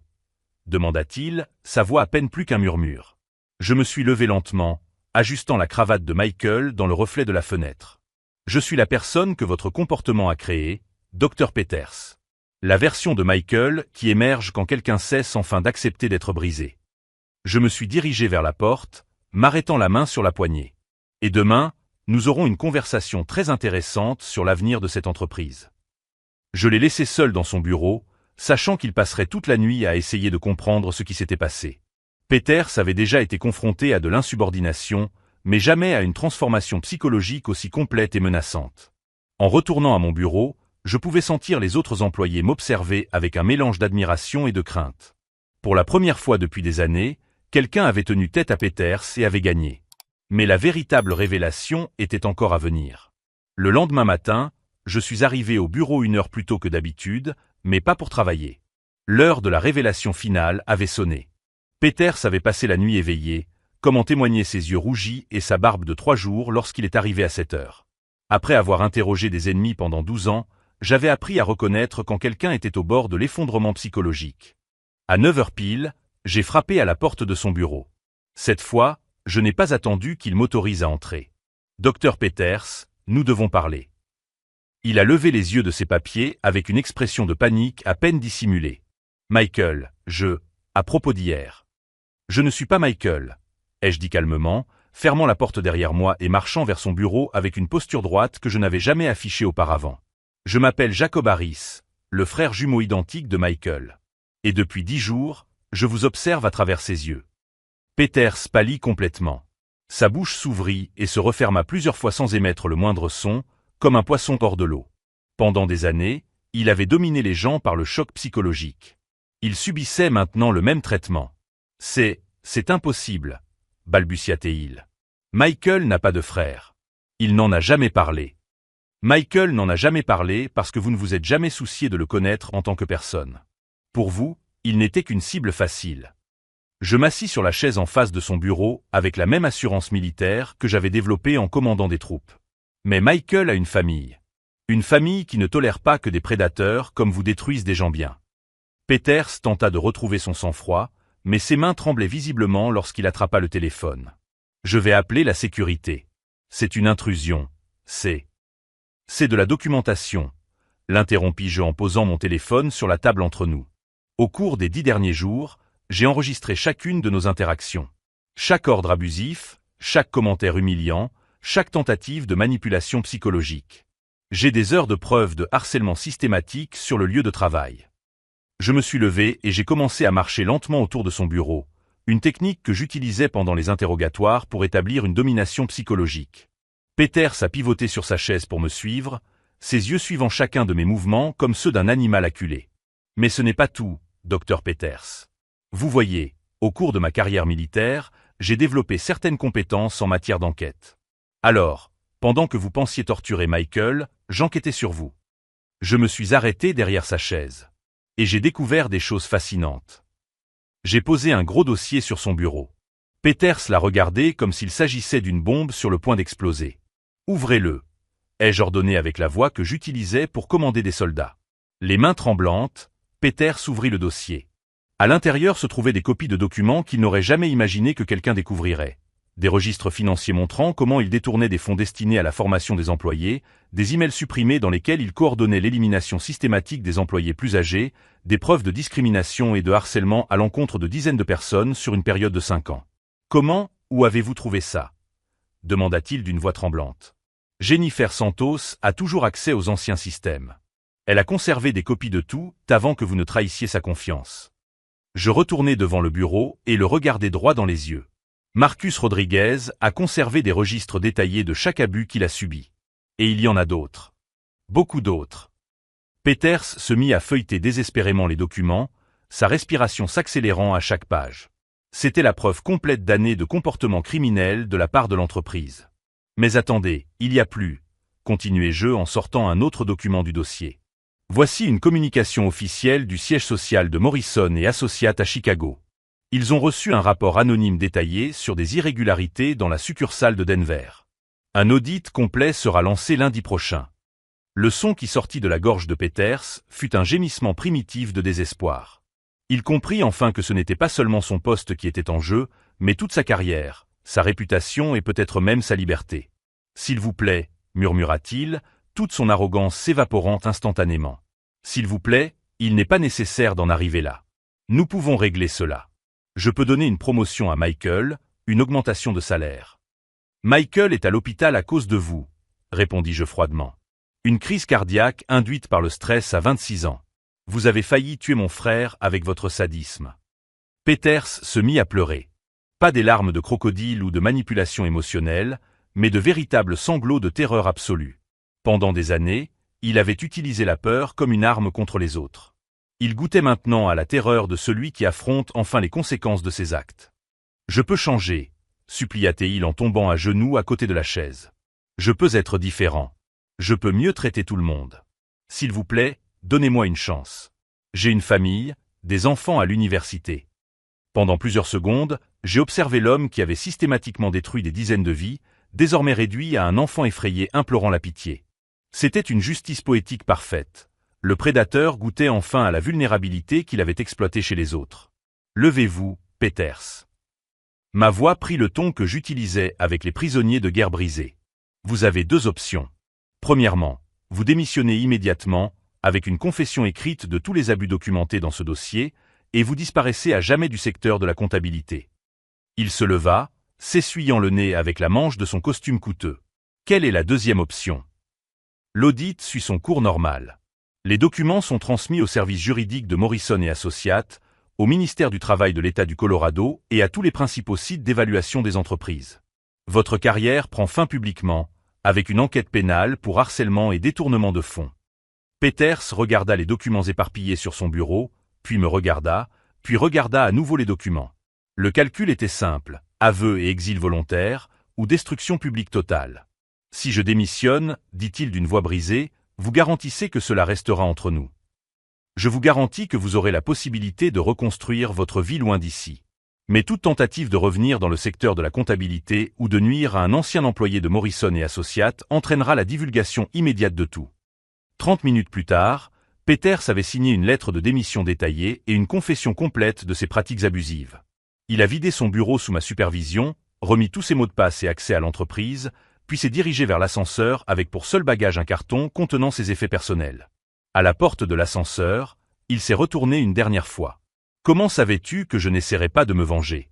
demanda-t-il, sa voix à peine plus qu'un murmure. Je me suis levé lentement, ajustant la cravate de Michael dans le reflet de la fenêtre. Je suis la personne que votre comportement a créée, Dr Peters. La version de Michael qui émerge quand quelqu'un cesse enfin d'accepter d'être brisé. Je me suis dirigé vers la porte, m'arrêtant la main sur la poignée. Et demain, nous aurons une conversation très intéressante sur l'avenir de cette entreprise. Je l'ai laissé seul dans son bureau, sachant qu'il passerait toute la nuit à essayer de comprendre ce qui s'était passé. Peters avait déjà été confronté à de l'insubordination, mais jamais à une transformation psychologique aussi complète et menaçante. En retournant à mon bureau, je pouvais sentir les autres employés m'observer avec un mélange d'admiration et de crainte. Pour la première fois depuis des années, quelqu'un avait tenu tête à Peters et avait gagné. Mais la véritable révélation était encore à venir. Le lendemain matin, je suis arrivé au bureau 1 heure plus tôt que d'habitude, mais pas pour travailler. L'heure de la révélation finale avait sonné. Peters avait passé la nuit éveillé, comme en témoignaient ses yeux rougis et sa barbe de 3 jours lorsqu'il est arrivé à 7 heures. Après avoir interrogé des ennemis pendant 12 ans, j'avais appris à reconnaître quand quelqu'un était au bord de l'effondrement psychologique. À 9 heures pile, j'ai frappé à la porte de son bureau. Cette fois, je n'ai pas attendu qu'il m'autorise à entrer. « Dr Peters, nous devons parler. » Il a levé les yeux de ses papiers avec une expression de panique à peine dissimulée. « Michael, à propos d'hier. »« Je ne suis pas Michael, » ai-je dit calmement, fermant la porte derrière moi et marchant vers son bureau avec une posture droite que je n'avais jamais affichée auparavant. « Je m'appelle Jacob Harris, le frère jumeau identique de Michael. Et depuis 10 jours, je vous observe à travers ses yeux. » Peters pâlit complètement. Sa bouche s'ouvrit et se referma plusieurs fois sans émettre le moindre son, comme un poisson hors de l'eau. Pendant des années, il avait dominé les gens par le choc psychologique. Il subissait maintenant le même traitement. « C'est impossible, » balbutia-t-il. « Michael n'a pas de frère. Il n'en a jamais parlé. Michael n'en a jamais parlé parce que vous ne vous êtes jamais soucié de le connaître en tant que personne. Pour vous, il n'était qu'une cible facile. » Je m'assis sur la chaise en face de son bureau avec la même assurance militaire que j'avais développée en commandant des troupes. Mais Michael a une famille. Une famille qui ne tolère pas que des prédateurs comme vous détruisent des gens bien. Peters tenta de retrouver son sang-froid, mais ses mains tremblaient visiblement lorsqu'il attrapa le téléphone. Je vais appeler la sécurité. C'est une intrusion. C'est de la documentation, l'interrompis-je en posant mon téléphone sur la table entre nous. Au cours des 10 derniers jours, j'ai enregistré chacune de nos interactions. Chaque ordre abusif, chaque commentaire humiliant, chaque tentative de manipulation psychologique. J'ai des heures de preuves de harcèlement systématique sur le lieu de travail. Je me suis levé et j'ai commencé à marcher lentement autour de son bureau, une technique que j'utilisais pendant les interrogatoires pour établir une domination psychologique. Peters a pivoté sur sa chaise pour me suivre, ses yeux suivant chacun de mes mouvements comme ceux d'un animal acculé. Mais ce n'est pas tout, Dr Peters. Vous voyez, au cours de ma carrière militaire, j'ai développé certaines compétences en matière d'enquête. Alors, pendant que vous pensiez torturer Michael, j'enquêtais sur vous. Je me suis arrêté derrière sa chaise. Et j'ai découvert des choses fascinantes. J'ai posé un gros dossier sur son bureau. Peters l'a regardé comme s'il s'agissait d'une bombe sur le point d'exploser. « Ouvrez-le » ai-je ordonné avec la voix que j'utilisais pour commander des soldats. Les mains tremblantes, Peters ouvrit le dossier. À l'intérieur se trouvaient des copies de documents qu'il n'aurait jamais imaginé que quelqu'un découvrirait. Des registres financiers montrant comment il détournait des fonds destinés à la formation des employés, des emails supprimés dans lesquels il coordonnait l'élimination systématique des employés plus âgés, des preuves de discrimination et de harcèlement à l'encontre de dizaines de personnes sur une période de 5 ans. « Comment, où avez-vous trouvé ça » demanda-t-il d'une voix tremblante. Jennifer Santos a toujours accès aux anciens systèmes. Elle a conservé des copies de tout, avant que vous ne trahissiez sa confiance. Je retournai devant le bureau et le regardai droit dans les yeux. Marcus Rodriguez a conservé des registres détaillés de chaque abus qu'il a subi. Et il y en a d'autres. Beaucoup d'autres. Peters se mit à feuilleter désespérément les documents, sa respiration s'accélérant à chaque page. C'était la preuve complète d'années de comportement criminel de la part de l'entreprise. Mais attendez, il y a plus, continuai-je en sortant un autre document du dossier. Voici une communication officielle du siège social de Morrison et Associates à Chicago. Ils ont reçu un rapport anonyme détaillé sur des irrégularités dans la succursale de Denver. Un audit complet sera lancé lundi prochain. Le son qui sortit de la gorge de Peters fut un gémissement primitif de désespoir. Il comprit enfin que ce n'était pas seulement son poste qui était en jeu, mais toute sa carrière, sa réputation et peut-être même sa liberté. « S'il vous plaît » murmura-t-il, toute son arrogance s'évaporant instantanément. « S'il vous plaît, il n'est pas nécessaire d'en arriver là. Nous pouvons régler cela. Je peux donner une promotion à Michael, une augmentation de salaire. »« Michael est à l'hôpital à cause de vous, » répondis-je froidement. « Une crise cardiaque induite par le stress à 26 ans. Vous avez failli tuer mon frère avec votre sadisme. » Peters se mit à pleurer. Pas des larmes de crocodile ou de manipulation émotionnelle, mais de véritables sanglots de terreur absolue. Pendant des années, il avait utilisé la peur comme une arme contre les autres. Il goûtait maintenant à la terreur de celui qui affronte enfin les conséquences de ses actes. « Je peux changer » supplia-t-il en tombant à genoux à côté de la chaise. « Je peux être différent. Je peux mieux traiter tout le monde. S'il vous plaît, donnez-moi une chance. J'ai une famille, des enfants à l'université. » Pendant plusieurs secondes, j'ai observé l'homme qui avait systématiquement détruit des dizaines de vies, désormais réduit à un enfant effrayé implorant la pitié. C'était une justice poétique parfaite. Le prédateur goûtait enfin à la vulnérabilité qu'il avait exploitée chez les autres. « Levez-vous, Peters. » Ma voix prit le ton que j'utilisais avec les prisonniers de guerre brisés. Vous avez 2 options. Premièrement, vous démissionnez immédiatement, avec une confession écrite de tous les abus documentés dans ce dossier, et vous disparaissez à jamais du secteur de la comptabilité. Il se leva, s'essuyant le nez avec la manche de son costume coûteux. Quelle est la deuxième option? L'audit suit son cours normal. Les documents sont transmis au service juridique de Morrison et Associates, au ministère du Travail de l'État du Colorado et à tous les principaux sites d'évaluation des entreprises. Votre carrière prend fin publiquement, avec une enquête pénale pour harcèlement et détournement de fonds. Peters regarda les documents éparpillés sur son bureau, puis me regarda à nouveau les documents. Le calcul était simple, aveu et exil volontaire, ou destruction publique totale. Si je démissionne, dit-il d'une voix brisée, vous garantissez que cela restera entre nous. Je vous garantis que vous aurez la possibilité de reconstruire votre vie loin d'ici. Mais toute tentative de revenir dans le secteur de la comptabilité ou de nuire à un ancien employé de Morrison et Associates entraînera la divulgation immédiate de tout. 30 minutes plus tard, Peters avait signé une lettre de démission détaillée et une confession complète de ses pratiques abusives. Il a vidé son bureau sous ma supervision, remis tous ses mots de passe et accès à l'entreprise, puis s'est dirigé vers l'ascenseur avec pour seul bagage un carton contenant ses effets personnels. À la porte de l'ascenseur, il s'est retourné une dernière fois. « Comment savais-tu que je n'essaierais pas de me venger ?»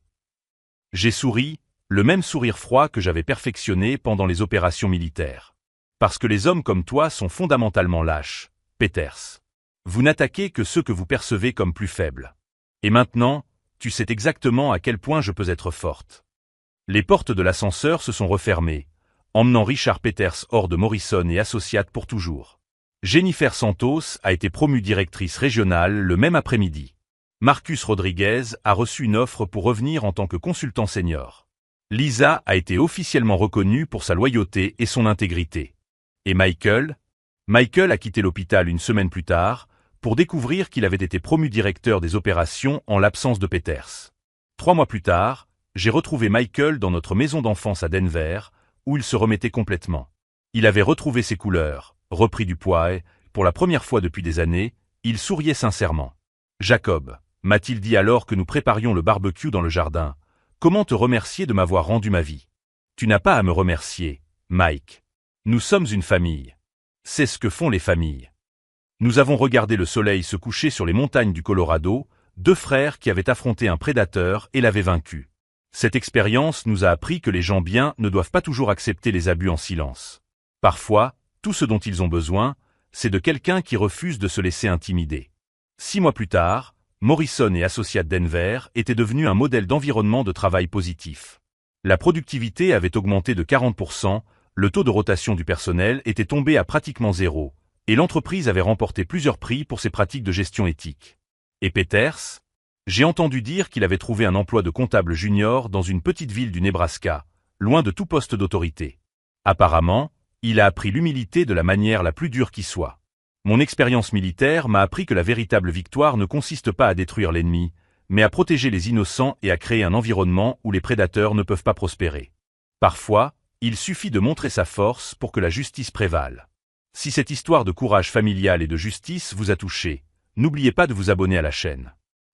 J'ai souri, Le même sourire froid que j'avais perfectionné pendant les opérations militaires. Parce que les hommes comme toi sont fondamentalement lâches, Peters. Vous n'attaquez que ceux que vous percevez comme plus faibles. Et maintenant, tu sais exactement à quel point je peux être forte. Les portes de l'ascenseur se sont refermées, emmenant Richard Peters hors de Morrison et Associates pour toujours. Jennifer Santos a été promue directrice régionale le même après-midi. Marcus Rodriguez a reçu une offre pour revenir en tant que consultant senior. Lisa a été officiellement reconnue pour sa loyauté et son intégrité. Et Michael a quitté l'hôpital une semaine plus tard pour découvrir qu'il avait été promu directeur des opérations en l'absence de Peters. 3 mois plus tard, j'ai retrouvé Michael dans notre maison d'enfance à Denver, où il se remettait complètement. Il avait retrouvé ses couleurs, repris du poids et, pour la première fois depuis des années, il souriait sincèrement. Jacob, m'a-t-il dit alors que nous préparions le barbecue dans le jardin, comment te remercier de m'avoir rendu ma vie? Tu n'as pas à me remercier, Mike. Nous sommes une famille. C'est ce que font les familles. Nous avons regardé le soleil se coucher sur les montagnes du Colorado, 2 frères qui avaient affronté un prédateur et l'avaient vaincu. Cette expérience nous a appris que les gens bien ne doivent pas toujours accepter les abus en silence. Parfois, tout ce dont ils ont besoin, c'est de quelqu'un qui refuse de se laisser intimider. 6 mois plus tard, Morrison et Associates Denver étaient devenus un modèle d'environnement de travail positif. La productivité avait augmenté de 40%, le taux de rotation du personnel était tombé à pratiquement 0, et l'entreprise avait remporté plusieurs prix pour ses pratiques de gestion éthique. Et Peters? J'ai entendu dire qu'il avait trouvé un emploi de comptable junior dans une petite ville du Nebraska, loin de tout poste d'autorité. Apparemment, il a appris l'humilité de la manière la plus dure qui soit. Mon expérience militaire m'a appris que la véritable victoire ne consiste pas à détruire l'ennemi, mais à protéger les innocents et à créer un environnement où les prédateurs ne peuvent pas prospérer. Parfois, il suffit de montrer sa force pour que la justice prévale. Si cette histoire de courage familial et de justice vous a touché, n'oubliez pas de vous abonner à la chaîne.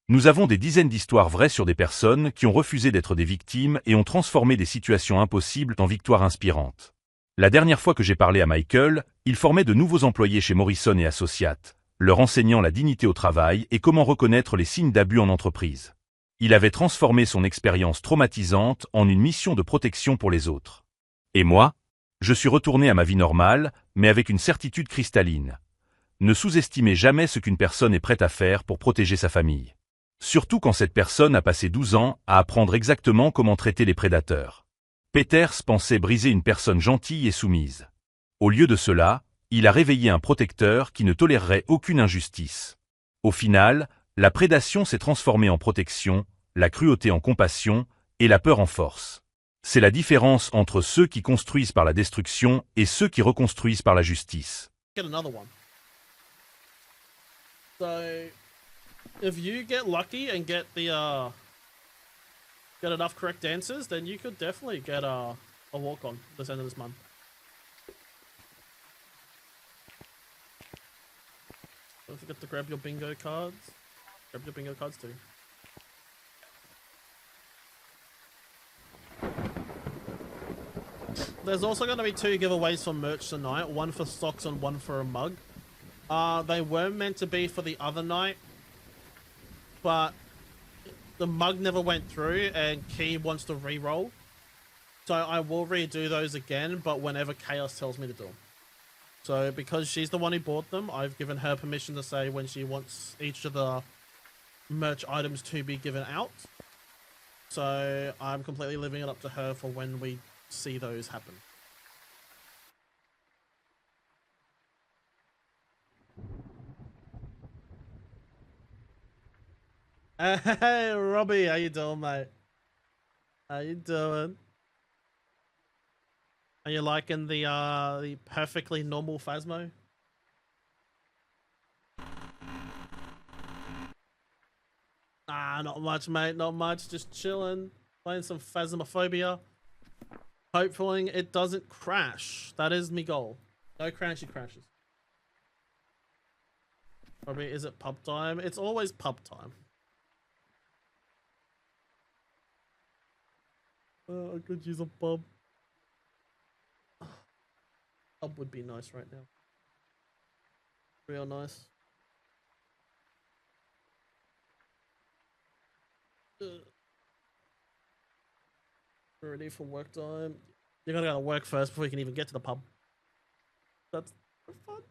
Nous avons des dizaines d'histoires vraies sur des personnes qui ont refusé d'être des victimes et ont transformé des situations impossibles en victoires inspirantes. La dernière fois que j'ai parlé à Michael, il formait de nouveaux employés chez Morrison et Associates, leur enseignant la dignité au travail et comment reconnaître les signes d'abus en entreprise. Il avait transformé son expérience traumatisante en une mission de protection pour les autres. Et moi? Je suis retourné à ma vie normale, mais avec une certitude cristalline. Ne sous-estimez jamais ce qu'une personne est prête à faire pour protéger sa famille. Surtout quand cette personne a passé 12 ans à apprendre exactement comment traiter les prédateurs. Peters pensait briser une personne gentille et soumise. Au lieu de cela, il a réveillé un protecteur qui ne tolérerait aucune injustice. Au final, la prédation s'est transformée en protection, la cruauté en compassion et la peur en force. C'est la différence entre ceux qui construisent par la destruction et ceux qui reconstruisent par la justice. Get another one. So, if you get lucky and get enough correct answers, then you could definitely get a walk on this end of this month. Don't forget to grab your bingo cards. Grab your bingo cards too. There's also going to be 2 giveaways for merch tonight, one for socks and one for a mug. They were meant to be for the other night, but the mug never went through and Key wants to re-roll. So I will redo those again, but whenever Chaos tells me to do them. So because she's the one who bought them, I've given her permission to say when she wants each of the merch items to be given out. So I'm completely leaving it up to her for when we see those happen. Hey Robbie, how you doing, mate? How you doing? Are you liking the perfectly normal Phasmo? Ah, not much, mate. Not much. Just chilling, playing some Phasmophobia. Hopefully it doesn't crash. That is my goal. No crashy crashes. Probably is it pub time? It's always pub time. I could use a pub. Pub would be nice right now. Real nice. Ready for work time. You gotta go to work first before you can even get to the pub. That's fun.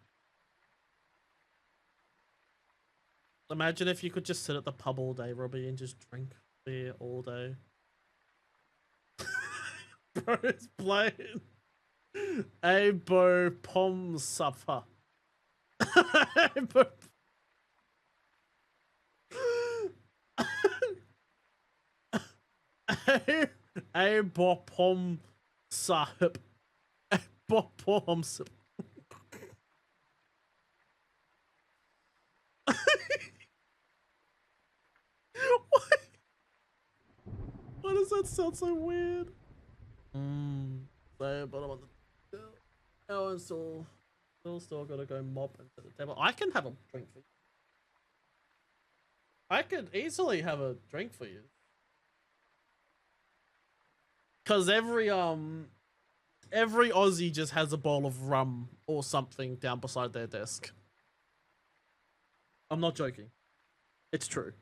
Imagine if you could just sit at the pub all day, Robbie, and just drink beer all day. Bro, it's playing. A bo pom supper. A bo pom sahip. A bo pom sip. Why does that sound so weird? So, but I'm on the. Oh, and still gotta go mop into the table. I can have a drink for you. I could easily have a drink for you. Cause every Aussie just has a bowl of rum or something down beside their desk. I'm not joking. It's true.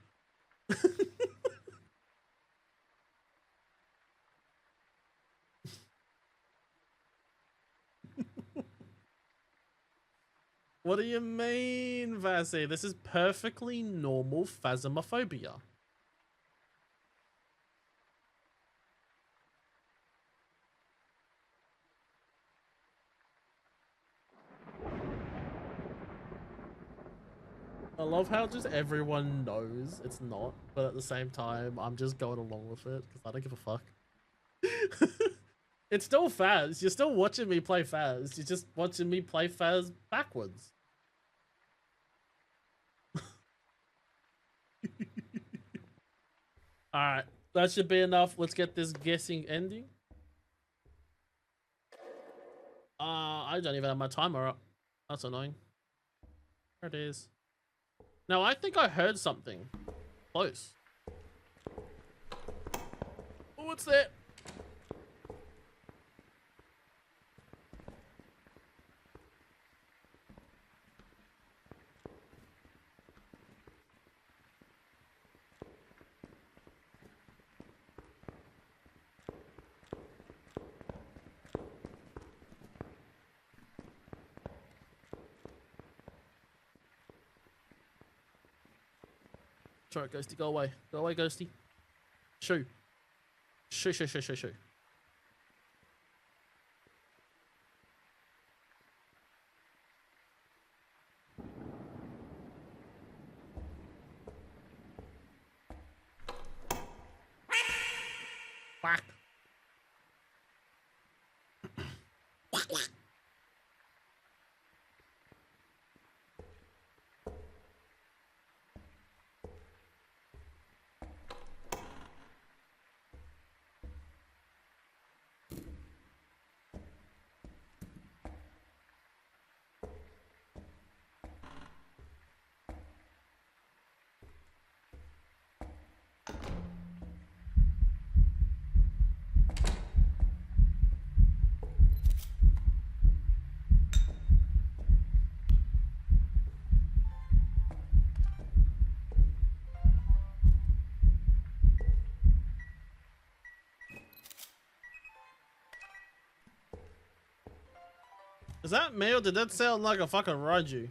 What do you mean, Vasi? This is perfectly normal phasmophobia. I love how just everyone knows it's not, but at the same time, I'm just going along with it because I don't give a fuck. It's still Faz. You're still watching me play Faz. You're just watching me play Faz backwards. Alright, that should be enough. Let's get this guessing ending. I don't even have my timer up. That's annoying. There it is. Now, I think I heard something. Close. Oh, what's that? Sorry, Ghosty, go away. Go away, Ghosty. Shoo. Shoo, shoo, shoo, shoo, shoo. Quack. Quack, quack. Is that me or did that sound like a fucking Raiju?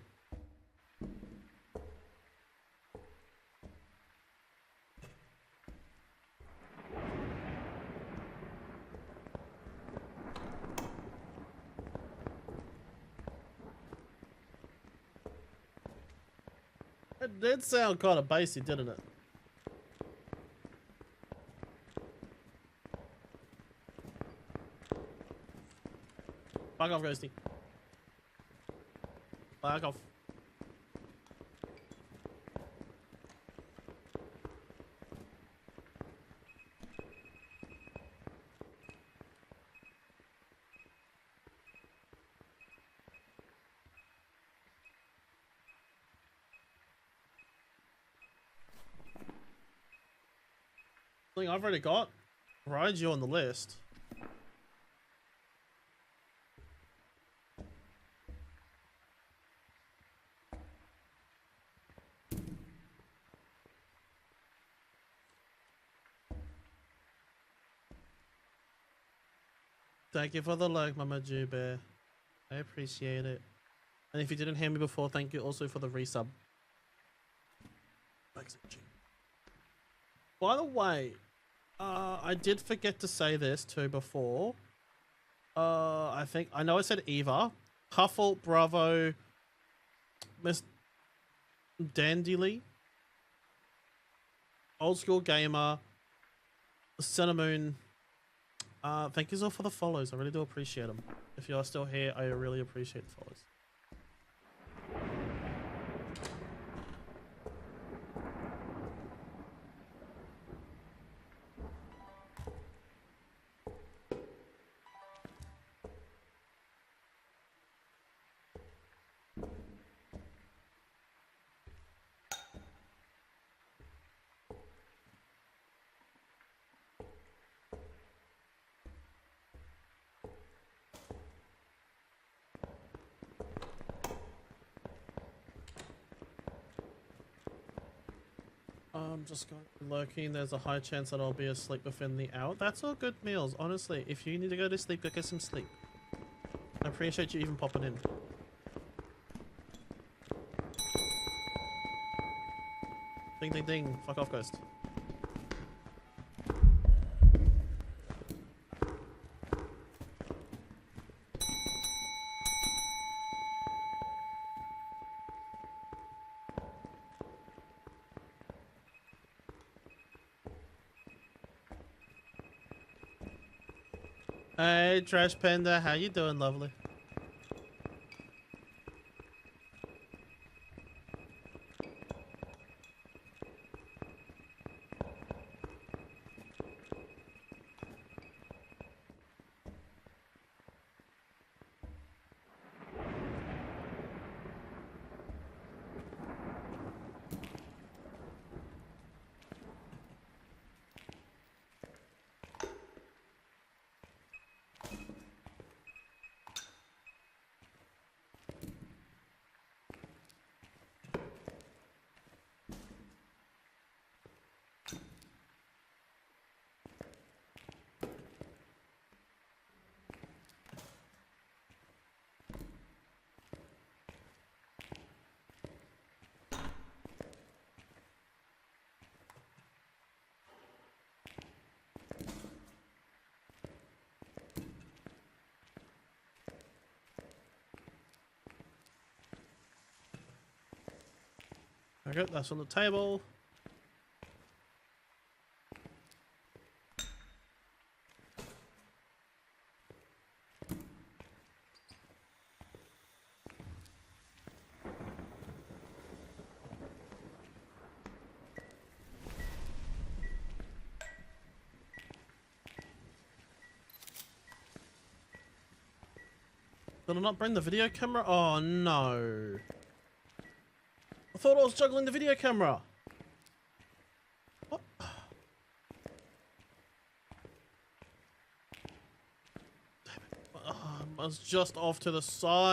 It did sound kind of bassy, didn't it? Fuck off, Ghosty. Fuck off. Thing I've already got Raiju on the list. Thank you for the like, Mama Jew Bear. I appreciate it. And if you didn't hear me before, thank you also for the resub. By the way, I did forget to say this too before. I know I said Eva. Huffle, Bravo, Miss Dandyly, Old School Gamer, Cinnamon. Thank you all for the follows. I really do appreciate them. If you are still here, I really appreciate the follows. I'm just going lurking. There's a high chance that I'll be asleep within the hour. That's all good meals, honestly. If you need to go to sleep, go get some sleep. I appreciate you even popping in. Ding ding ding. Fuck off, ghost. Hey, Trash Panda, how you doing, lovely? Okay, that's on the table. Did I not bring the video camera? Oh no. I thought I was juggling the video camera. What? Damn it. I was just off to the side.